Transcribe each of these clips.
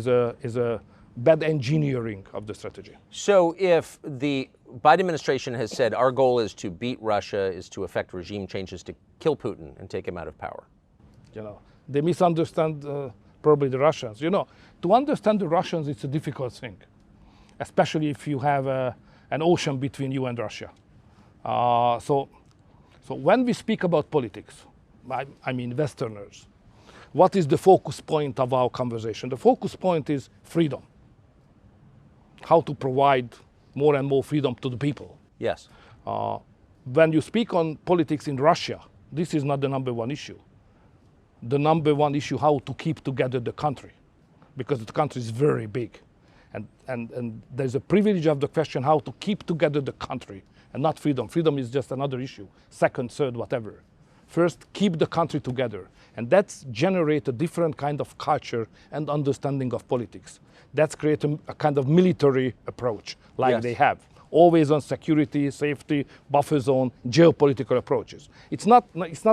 a bad engineering of the strategy. So if the Biden administration has said our goal is to beat Russia, is to effect regime changes to kill Putin and take him out of power. They misunderstand probably the Russians. To understand the Russians, it's a difficult thing, especially if you have an ocean between you and Russia. So when we speak about politics, I mean Westerners, what is the focus point of our conversation? The focus point is freedom. How to provide more and more freedom to the people. Yes. When you speak on politics in Russia, this is not the number one issue. The number one issue, how to keep together the country, because the country is very big. And there's a privilege of the question how to keep together the country and not freedom. Freedom is just another issue, second, third, whatever. First, keep the country together. And that's generate a different kind of culture and understanding of politics. That's create a kind of military approach like they have. Always on security, safety, buffer zone, geopolitical approaches. It's not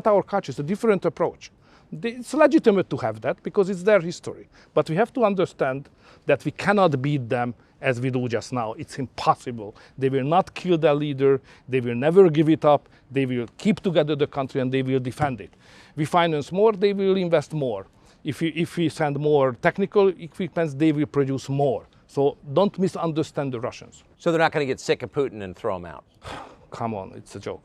our culture, it's a different approach. It's legitimate to have that because it's their history. But we have to understand that we cannot beat them as we do just now. It's impossible. They will not kill their leader. They will never give it up. They will keep together the country and they will defend it. We finance more, they will invest more. If we send more technical equipment, they will produce more. So don't misunderstand the Russians. So they're not going to get sick of Putin and throw him out? Come on, it's a joke.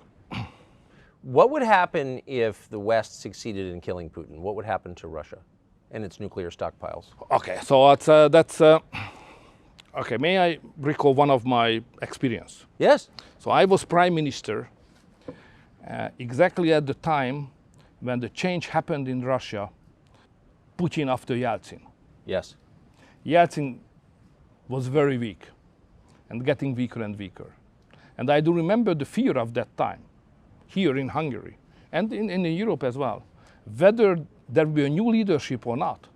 What would happen if the West succeeded in killing Putin? What would happen to Russia and its nuclear stockpiles? Okay, so okay, may I recall one of my experience? Yes. So I was prime minister exactly at the time when the change happened in Russia, Putin after Yeltsin. Yes. Yeltsin was very weak and getting weaker and weaker. And I do remember the fear of that time here in Hungary and in Europe as well, whether there will be a new leadership or not.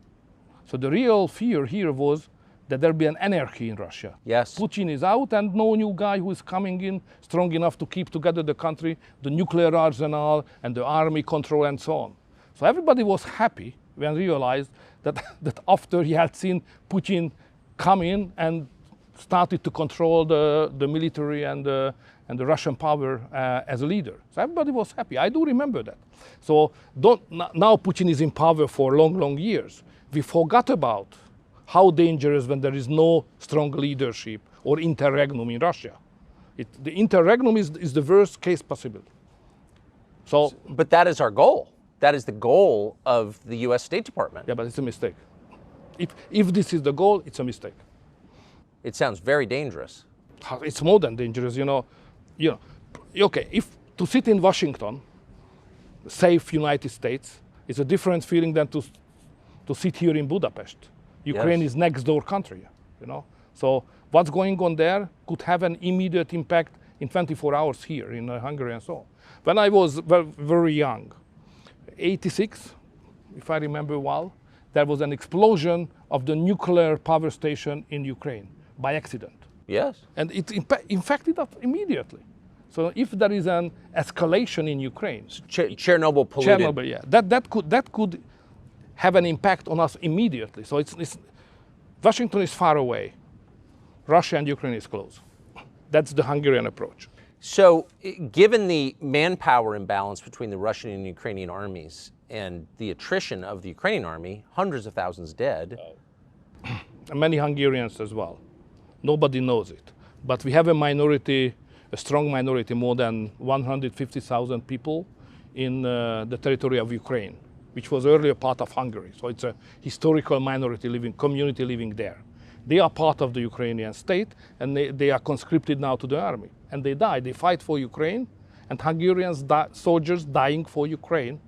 So the real fear here was that there will be an anarchy in Russia. Yes. Putin is out and no new guy who is coming in strong enough to keep together the country, the nuclear arsenal and the army control and so on. So everybody was happy when realized that after Yeltsin, Putin come in and started to control the military and the Russian power as a leader. So everybody was happy. I do remember that. So now Putin is in power for long, long years. We forgot about how dangerous when there is no strong leadership or interregnum in Russia. The interregnum is the worst case possible. But that is our goal. That is the goal of the U.S. State Department. Yeah, but it's a mistake. If this is the goal, it's a mistake. It sounds very dangerous. It's more than dangerous, Okay, if to sit in Washington, safe United States, is a different feeling than to sit here in Budapest. Ukraine is next door country, So what's going on there could have an immediate impact in 24 hours here in Hungary and so on. When I was very young, 86, if I remember well, there was an explosion of the nuclear power station in Ukraine by accident. Yes. And it infected us immediately. So if there is an escalation in Ukraine, Chernobyl polluted. Chernobyl, yeah, that could have an impact on us immediately. So Washington is far away, Russia and Ukraine is close. That's the Hungarian approach. So, given the manpower imbalance between the Russian and Ukrainian armies and the attrition of the Ukrainian army, hundreds of thousands dead. And many Hungarians as well. Nobody knows it. But we have a minority, a strong minority, more than 150,000 people in the territory of Ukraine, which was earlier part of Hungary. So it's a historical minority community living there. They are part of the Ukrainian state, and they are conscripted now to the army. And they die. They fight for Ukraine, and Hungarians, soldiers dying for Ukraine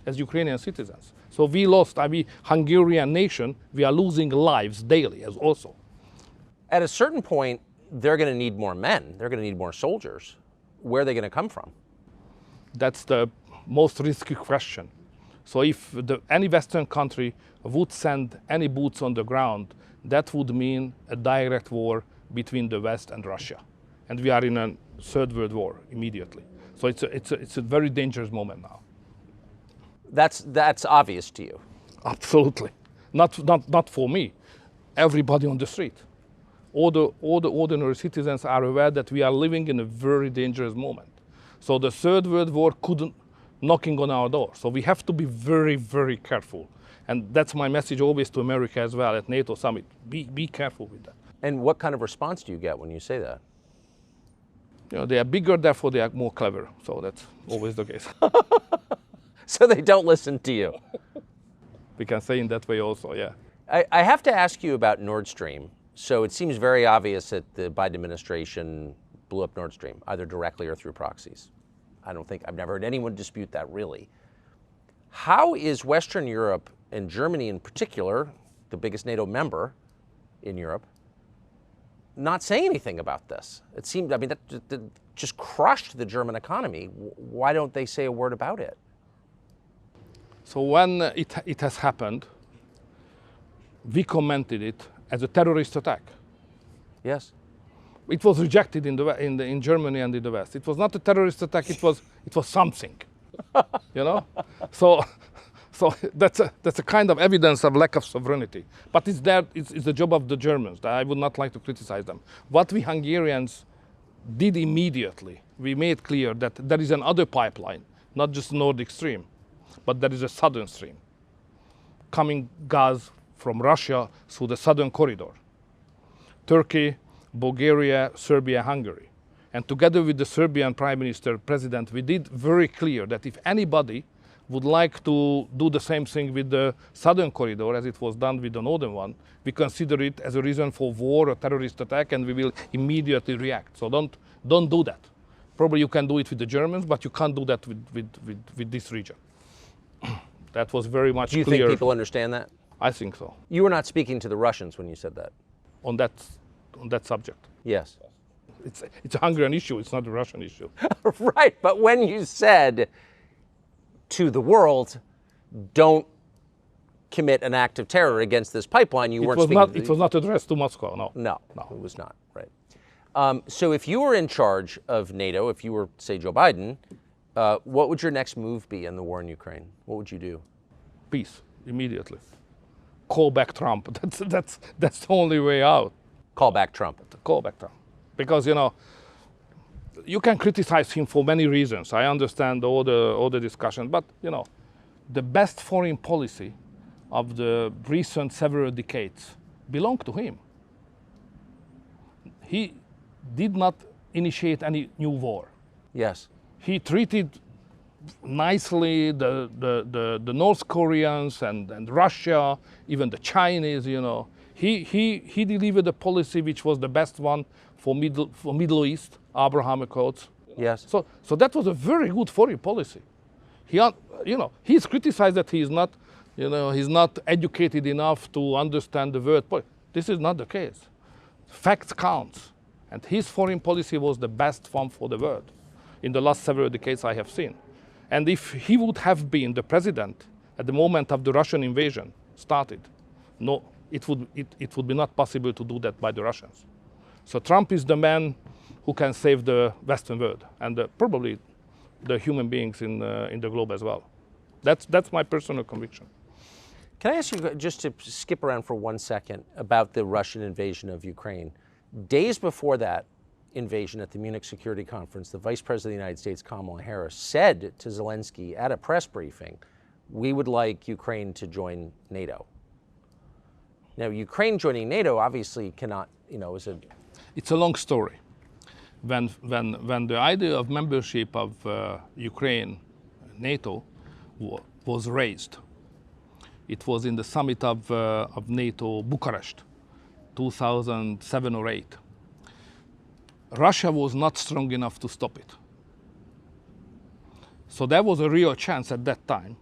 as Ukrainian citizens. So we lost, Hungarian nation, we are losing lives daily as also. At a certain point, they're going to need more men. They're going to need more soldiers. Where are they going to come from? That's the most risky question. So if any Western country would send any boots on the ground, that would mean a direct war between the West and Russia. And we are in a third world war immediately. So it's a very dangerous moment now. That's obvious to you. Absolutely. Not for me. everybody on the street. All the ordinary citizens are aware that we are living in a very dangerous moment. So the Third World War couldn't knocking on our door. So we have to be very, very careful. And that's my message always to America as well at NATO summit. Be careful with that. And what kind of response do you get when you say that? You know, they are bigger, therefore they are more clever. So that's always the case. So they don't listen to you. We can say in that way also, yeah. I have to ask you about Nord Stream. So it seems very obvious that the Biden administration blew up Nord Stream, either directly or through proxies. I've never heard anyone dispute that, really. How is Western Europe, and Germany in particular, the biggest NATO member in Europe, not saying anything about this? It seemed, I mean, that just crushed the German economy. Why don't they say a word about it? So when it has happened, we commented it as a terrorist attack. Yes. It was rejected in Germany and in the West. It was not a terrorist attack. It was something, you know. So that's a kind of evidence of lack of sovereignty. But it's the job of the Germans. I would not like to criticize them. What we Hungarians did immediately, we made clear that there is another pipeline, not just Nordic Stream, but there is a southern stream, coming gas from Russia through the southern corridor. Turkey, Bulgaria, Serbia, Hungary. And together with the Serbian Prime Minister, President, we did very clear that if anybody would like to do the same thing with the southern corridor as it was done with the northern one, we consider it as a reason for war or terrorist attack, and we will immediately react. So don't do that. Probably you can do it with the Germans, but you can't do that with this region. That was very much clear. Do you think people understand that? I think so. You were not speaking to the Russians when you said that. On that subject. Yes. It's a Hungarian issue, it's not a Russian issue. Right, but when you said to the world, don't commit an act of terror against this pipeline, you weren't speaking. It was not addressed to Moscow, no. No, it was not, right. So if you were in charge of NATO, if you were, say, Joe Biden, what would your next move be in the war in Ukraine? What would you do? Peace, immediately. Call back Trump. That's the only way out. Call back Trump. Call back Trump. Because, you know, you can criticize him for many reasons. I understand all the discussion, but, you know, the best foreign policy of the recent several decades belonged to him. He did not initiate any new war. Yes. He treated nicely the North Koreans and Russia, even the Chinese, you know. He delivered a policy which was the best one for Middle East, Abraham Accords. Yes. So that was a very good foreign policy. He's criticized that he's not educated enough to understand the world policy. This is not the case. Facts count, and his foreign policy was the best one for the world in the last several decades I have seen. And if he would have been the president at the moment of the Russian invasion started, no, it would be not possible to do that by the Russians. So Trump is the man who can save the Western world and probably the human beings in the globe as well. That's my personal conviction. Can I ask you, just to skip around for 1 second, about the Russian invasion of Ukraine? Days before that invasion at the Munich Security Conference, the Vice President of the United States, Kamala Harris, said to Zelensky at a press briefing, we would like Ukraine to join NATO. Now, Ukraine joining NATO obviously cannot, is a... It's a long story. When the idea of membership of Ukraine, NATO, was raised, it was in the summit of NATO, Bucharest, 2007 or 8. Russia was not strong enough to stop it. So there was a real chance at that time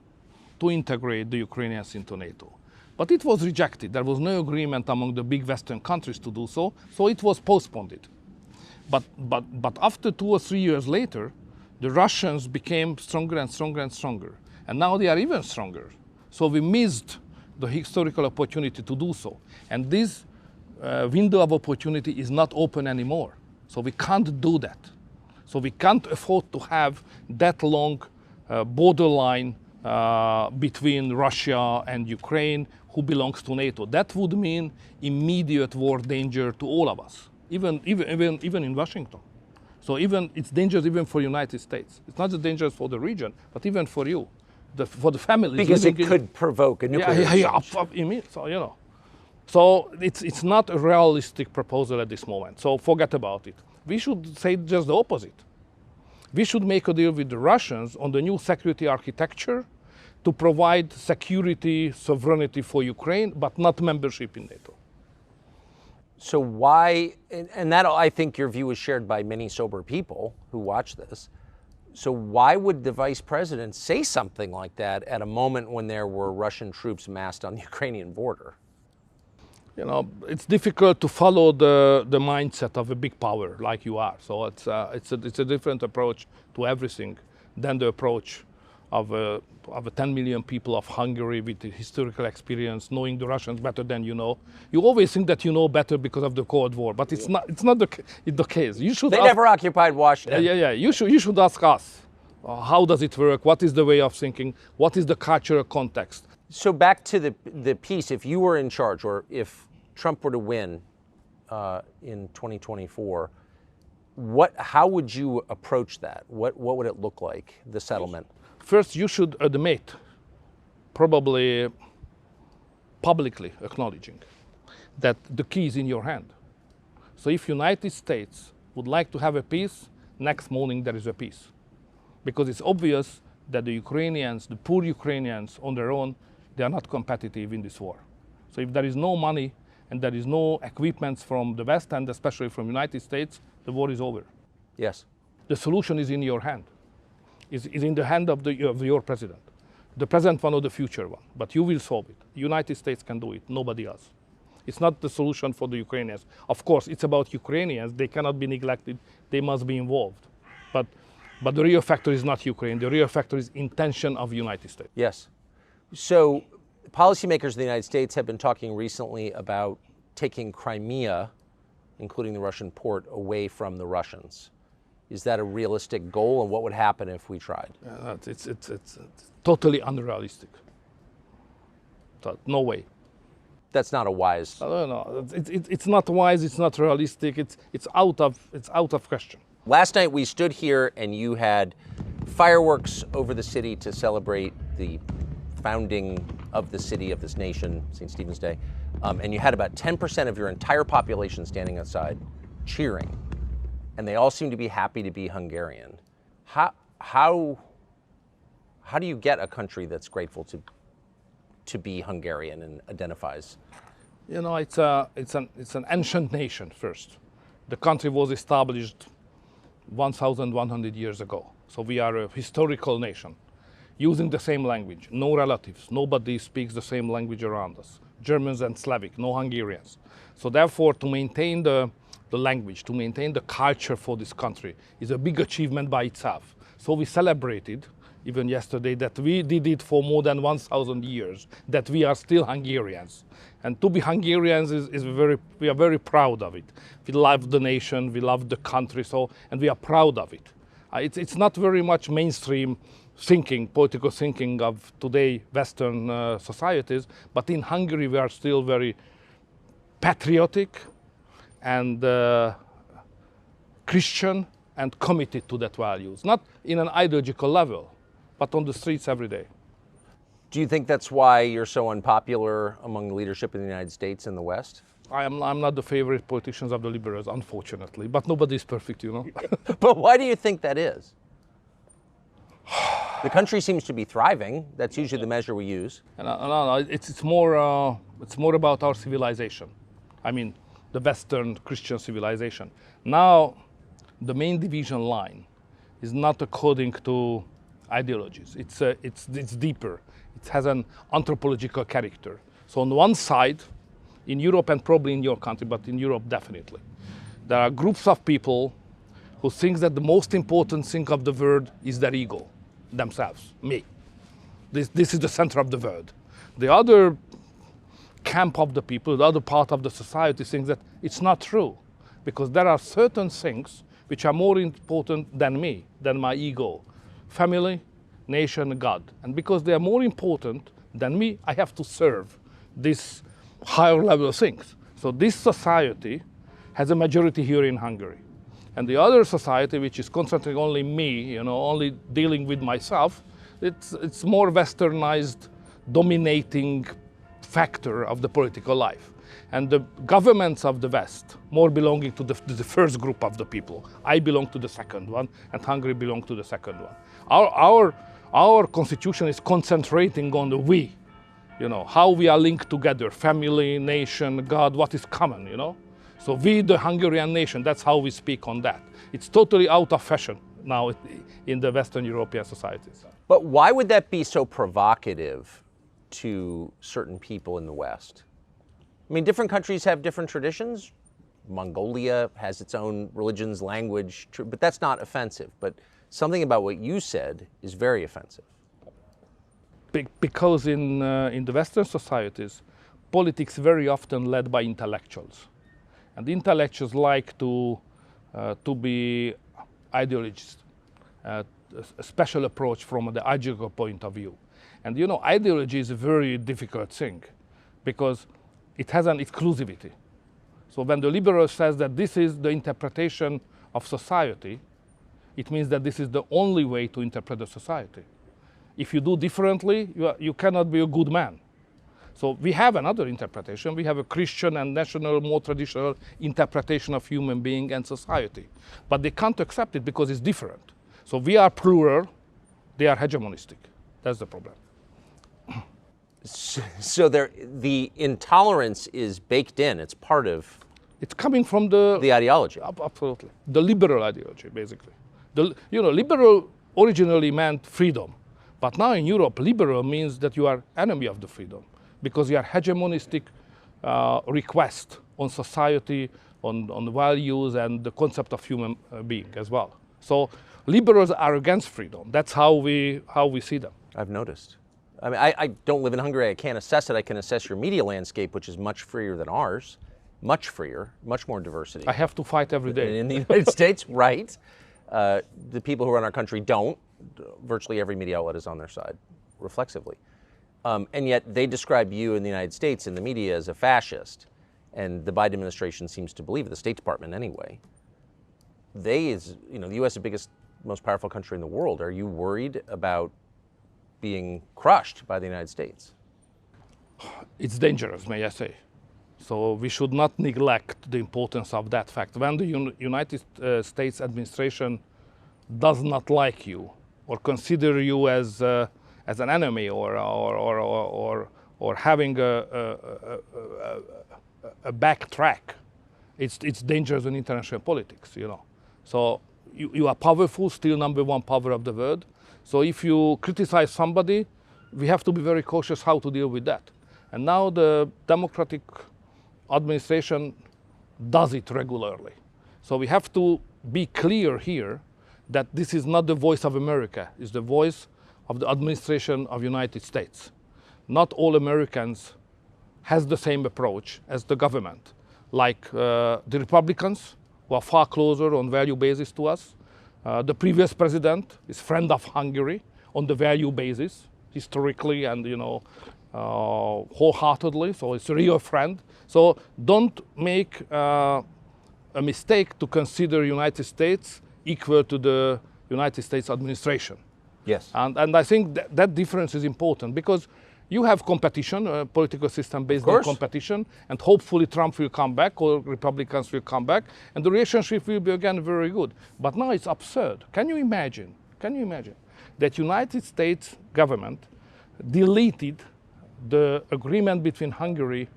to integrate the Ukrainians into NATO. But it was rejected. There was no agreement among the big Western countries to do so, so it was postponed. But after 2 or 3 years later, the Russians became stronger and stronger and stronger. And now they are even stronger. So we missed the historical opportunity to do so. And this window of opportunity is not open anymore. So we can't do that. So we can't afford to have that long borderline between Russia and Ukraine, who belongs to NATO. That would mean immediate war danger to all of us, even in Washington. So it's dangerous even for United States. It's not just dangerous for the region, but even for you, for the families. Because it could provoke a nuclear exchange. So, so it's not a realistic proposal at this moment. So forget about it. We should say just the opposite. We should make a deal with the Russians on the new security architecture to provide security, sovereignty for Ukraine, but not membership in NATO. So why, and that I think your view is shared by many sober people who watch this, so why would the vice president say something like that at a moment when there were Russian troops massed on the Ukrainian border? It's difficult to follow the mindset of a big power like you are. So it's a different approach to everything than the approach of 10 million people of Hungary with the historical experience, knowing the Russians better than you know. You always think that you know better because of the Cold War, but it's not the case. You should. They never occupied Washington. Yeah. You should ask us. How does it work? What is the way of thinking? What is the cultural context? So back to the piece, if you were in charge, or if Trump were to win in 2024, how would you approach that? What would it look like, the settlement? First, you should admit, probably publicly acknowledging, that the key is in your hand. So if United States would like to have a peace, next morning there is a peace. Because it's obvious that the Ukrainians, the poor Ukrainians on their own, they are not competitive in this war. So if there is no money and there is no equipment from the West and especially from United States, the war is over. Yes. The solution is in your hand. Is in the hand of your president. The present one or the future one, but you will solve it. The United States can do it, nobody else. It's not the solution for the Ukrainians. Of course, it's about Ukrainians. They cannot be neglected. They must be involved. But the real factor is not Ukraine. The real factor is intention of the United States. Yes. So policymakers in the United States have been talking recently about taking Crimea, including the Russian port, away from the Russians. Is that a realistic goal, and what would happen if we tried? It's totally unrealistic. So, no way. That's not a wise. I don't know. It's not wise. It's not realistic. It's out of question. Last night we stood here, and you had fireworks over the city to celebrate the founding of the city, of this nation, St. Stephen's Day, and you had about 10% of your entire population standing outside cheering. And they all seem to be happy to be Hungarian. How do you get a country that's grateful to be Hungarian and identifies? It's an ancient nation first. The country was established 1,100 years ago. So we are a historical nation, using the same language, no relatives, nobody speaks the same language around us. Germans and Slavic, no Hungarians. So therefore, to maintain the language, to maintain the culture for this country is a big achievement by itself. So we celebrated, even yesterday, that we did it for more than 1,000 years, that we are still Hungarians. And to be Hungarians we are very proud of it. We love the nation, we love the country, and we are proud of it. It's not very much mainstream thinking, political thinking of today Western societies, but in Hungary we are still very patriotic and Christian and committed to that values, not in an ideological level, but on the streets every day. Do you think that's why you're so unpopular among the leadership in the United States and the West? I'm not the favorite politicians of the liberals, unfortunately, but nobody is perfect, But why do you think that is? The country seems to be thriving. That's usually the measure we use. No, it's more about our civilization. I mean, the Western Christian civilization. Now, the main division line is not according to ideologies. It's deeper. It has an anthropological character. So on one side, in Europe and probably in your country, but in Europe definitely, there are groups of people who think that the most important thing of the world is their ego, themselves, me. This is the center of the world. The other camp of the people, the other part of the society thinks that it's not true, because there are certain things which are more important than me, than my ego. Family, nation, God. And because they are more important than me, I have to serve these higher level things. So this society has a majority here in Hungary. And the other society, which is concentrating only me, only dealing with myself, it's more westernized, dominating factor of the political life. And the governments of the West, more belonging to the first group of the people. I belong to the second one, and Hungary belongs to the second one. Our constitution is concentrating on the we, how we are linked together, family, nation, God, what is common, So we, the Hungarian nation, that's how we speak on that. It's totally out of fashion now in the Western European societies. But why would that be so provocative to certain people in the West? I mean, different countries have different traditions. Mongolia has its own religions, language, but that's not offensive. But something about what you said is very offensive. Because in the Western societies, politics very often led by intellectuals. And the intellectuals like to be ideologists, a special approach from the ideological point of view. And ideology is a very difficult thing because it has an exclusivity. So when the liberal says that this is the interpretation of society, it means that this is the only way to interpret the society. If you do differently, you cannot be a good man. So we have another interpretation. We have a Christian and national, more traditional interpretation of human being and society. But they can't accept it because it's different. So we are plural, they are hegemonistic. That's the problem. So the intolerance is baked in. It's part of. It's coming from the ideology. Absolutely, the liberal ideology, basically. Liberal originally meant freedom, but now in Europe, liberal means that you are enemy of the freedom because you are hegemonistic request on society, on the values and the concept of human being as well. So liberals are against freedom. That's how we see them. I've noticed. I mean, I don't live in Hungary. I can't assess it. I can assess your media landscape, which is much freer than ours, much freer, much more diversity. I have to fight every day. In the United States, right. The people who run our country don't. Virtually every media outlet is on their side, reflexively. And yet they describe you in the United States in the media as a fascist. And the Biden administration seems to believe it, the State Department anyway. The U.S. is the biggest, most powerful country in the world. Are you worried about being crushed by the United States? It's dangerous, may I say. So we should not neglect the importance of that fact. When the United States administration does not like you or consider you as an enemy or having a backtrack, it's dangerous in international politics, So you are powerful, still number one power of the world. So if you criticize somebody, we have to be very cautious how to deal with that. And now the Democratic administration does it regularly. So we have to be clear here that this is not the voice of America, it's the voice of the administration of the United States. Not all Americans has the same approach as the government. Like the Republicans, who are far closer on value basis to us. The previous president is friend of Hungary on the value basis, historically and wholeheartedly. So it's a real friend. So don't make a mistake to consider United States equal to the United States administration. Yes. And I think that difference is important because you have competition, a political system based on competition, and hopefully Trump will come back or Republicans will come back, and the relationship will be again very good. But now it's absurd. Can you imagine that United States government deleted the agreement between Hungary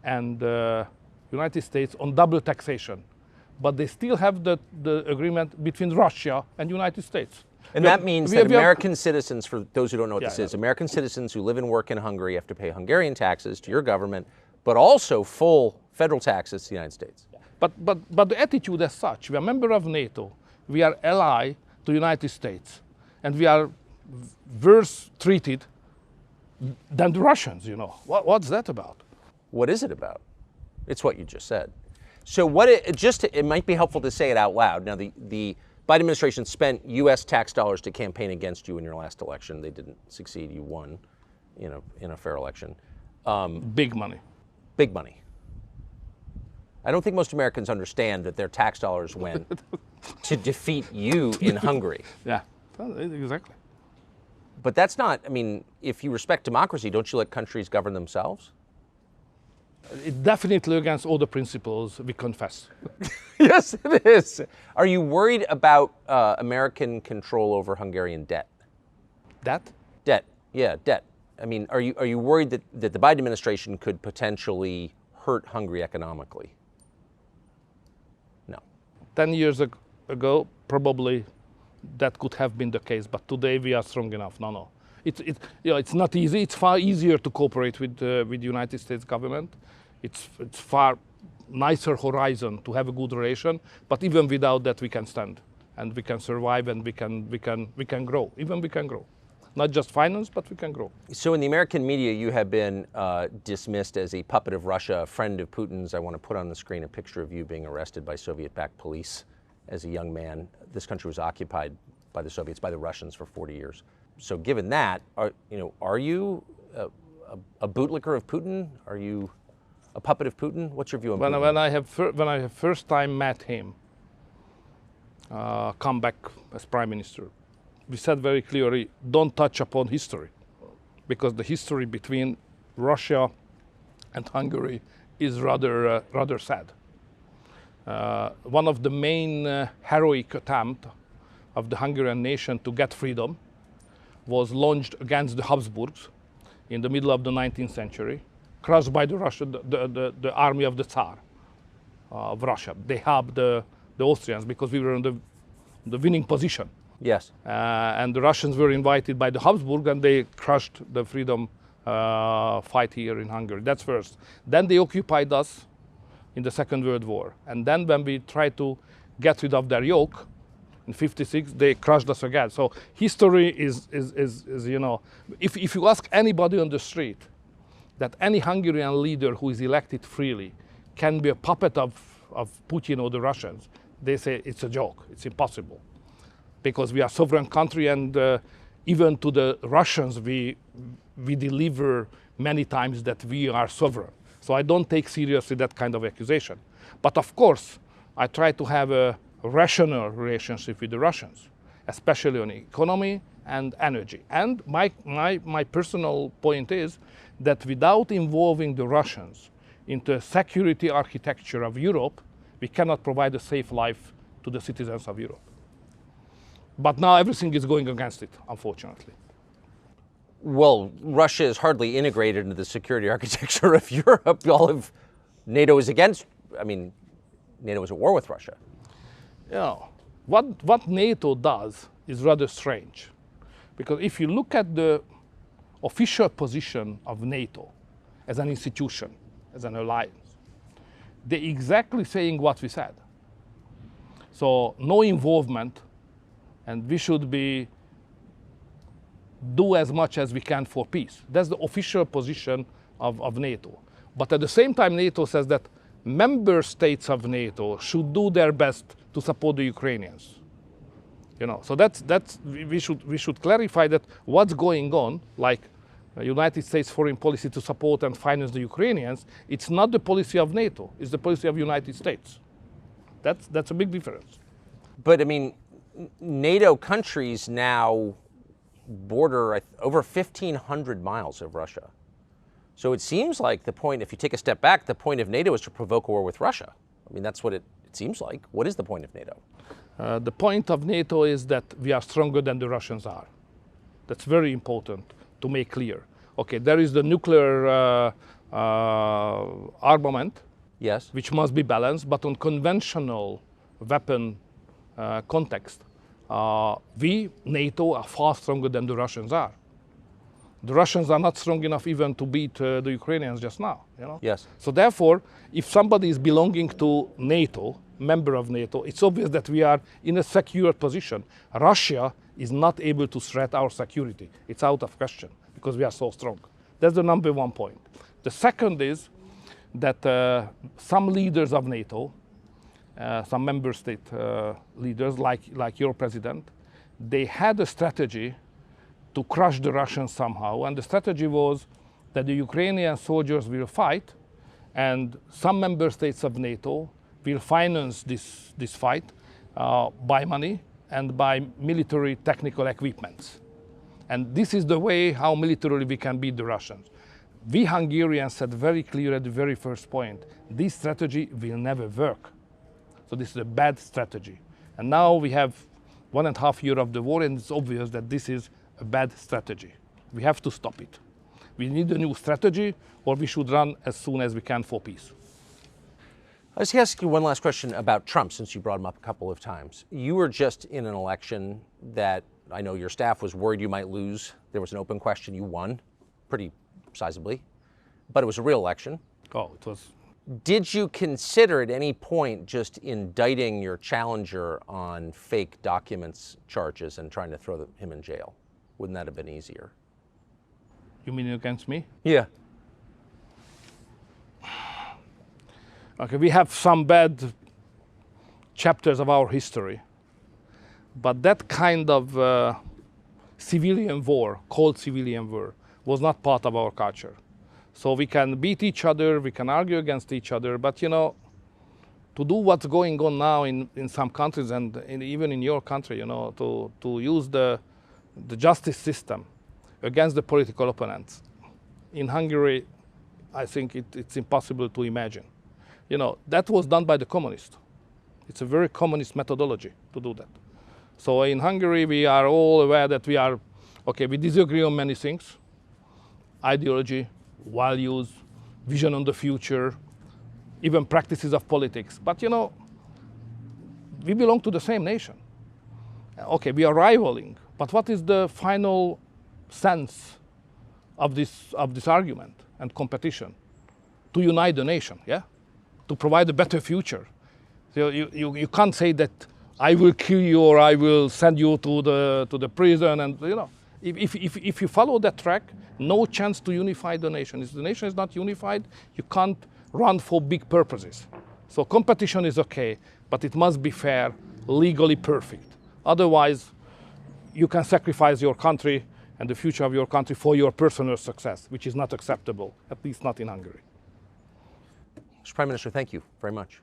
and the United States on double taxation, but they still have the agreement between Russia and United States? And that means that American citizens, for those who don't know what this is, American citizens who live and work in Hungary have to pay Hungarian taxes to your government, but also full federal taxes to the United States. But the attitude as such, we are a member of NATO, we are ally to the United States, and we are worse treated than the Russians, What's that about? What is it about? It's what you just said. So it might be helpful to say it out loud. Now, the Biden administration spent U.S. tax dollars to campaign against you in your last election. They didn't succeed. You won, in a fair election. Big money. Big money. I don't think most Americans understand that their tax dollars went to defeat you in Hungary. Yeah, exactly. But that's not, I mean, if you respect democracy, don't you let countries govern themselves? It's definitely against all the principles we confess. Yes, it is. Are you worried about American control over Hungarian debt? That? Debt, yeah, debt. I mean, are you worried that the Biden administration could potentially hurt Hungary economically? No. 10 years ago, probably that could have been the case, but today we are strong enough. No. It's not easy. It's far easier to cooperate with the United States government. It's far nicer horizon to have a good relation. But even without that, we can stand and we can survive and we can grow. Even we can grow, not just finance, but we can grow. So in the American media, you have been dismissed as a puppet of Russia, a friend of Putin's. I want to put on the screen a picture of you being arrested by Soviet-backed police as a young man. This country was occupied by the Soviets, by the Russians for 40 years. So given that, are you a bootlicker of Putin? Are you a puppet of Putin? What's your view on Putin? When I have first time met him, come back as prime minister, we said very clearly, don't touch upon history, because the history between Russia and Hungary is rather sad. One of the main heroic attempts of the Hungarian nation to get freedom was launched against the Habsburgs in the middle of the 19th century, crushed by the army of the Tsar of Russia. They helped the Austrians because we were in the winning position. Yes. And the Russians were invited by the Habsburg, and they crushed the freedom fight here in Hungary. That's first. Then they occupied us in the Second World War. And then when we tried to get rid of their yoke, in 56, they crushed us again. So history is if you ask anybody on the street that any Hungarian leader who is elected freely can be a puppet of Putin or the Russians, they say it's a joke, it's impossible. Because we are a sovereign country, and even to the Russians we deliver many times that we are sovereign. So I don't take seriously that kind of accusation. But of course, I try to have a rational relationship with the Russians, especially on economy and energy. And my personal point is that without involving the Russians into a security architecture of Europe, we cannot provide a safe life to the citizens of Europe. But now everything is going against it, unfortunately. Well, Russia is hardly integrated into the security architecture of Europe. All of NATO is against, NATO is at war with Russia. What NATO does is rather strange. Because if you look at the official position of NATO as an institution, as an alliance, they're exactly saying what we said. So no involvement, and we should do as much as we can for peace. That's the official position of NATO. But at the same time, NATO says that member states of NATO should do their best to support the Ukrainians. So we should clarify that what's going on, like United States foreign policy to support and finance the Ukrainians, it's not the policy of NATO, it's the policy of United States. That's a big difference. But NATO countries now border over 1,500 miles of Russia. So it seems like the point, if you take a step back, the point of NATO is to provoke a war with Russia. That's what it seems like. What is the point of NATO? The point of NATO is that we are stronger than the Russians are. That's very important to make clear. Okay, there is the nuclear armament, yes, which must be balanced, but on conventional weapon context, we, NATO, are far stronger than the Russians are. The Russians are not strong enough even to beat the Ukrainians just now. Yes. So therefore, if somebody is belonging to NATO, member of NATO, it's obvious that we are in a secure position. Russia is not able to threat our security. It's out of question because we are so strong. That's the number one point. The second is that some leaders of NATO some member state leaders, like your president, they had a strategy to crush the Russians somehow. And the strategy was that the Ukrainian soldiers will fight, and some member states of NATO will finance this fight by money and by military technical equipments. And this is the way how militarily we can beat the Russians. We Hungarians said very clear at the very first point, this strategy will never work. So this is a bad strategy. And now we have 1.5 years of the war, and it's obvious that this is a bad strategy. We have to stop it. We need a new strategy, or we should run as soon as we can for peace. Let's ask you one last question about Trump, since you brought him up a couple of times. You were just in an election that I know your staff was worried you might lose. There was an open question. You won pretty sizably, but it was a real election. Oh, it was. Did you consider at any point just indicting your challenger on fake documents charges and trying to throw him in jail? Wouldn't that have been easier? You mean against me? Yeah. Okay, we have some bad chapters of our history, but that kind of civilian war, cold civilian war, was not part of our culture. So we can beat each other, we can argue against each other, but you know, to do what's going on now in some countries and even in your country, you know, to use the justice system against the political opponents. In Hungary, I think it's impossible to imagine. You know, that was done by the communists. It's a very communist methodology to do that. So in Hungary, we are all aware that we disagree on many things. Ideology, values, vision on the future, even practices of politics. But you know, we belong to the same nation. Okay, we are rivaling, but what is the final sense of this argument and competition? To unite the nation, yeah? To provide a better future. So you can't say that I will kill you or I will send you to the prison, and you know, if you follow that track, no chance to unify the nation. If the nation is not unified, you can't run for big purposes. So competition is okay, but it must be fair, legally perfect. Otherwise, you can sacrifice your country and the future of your country for your personal success, which is not acceptable, at least not in Hungary. Mr. Prime Minister, thank you very much.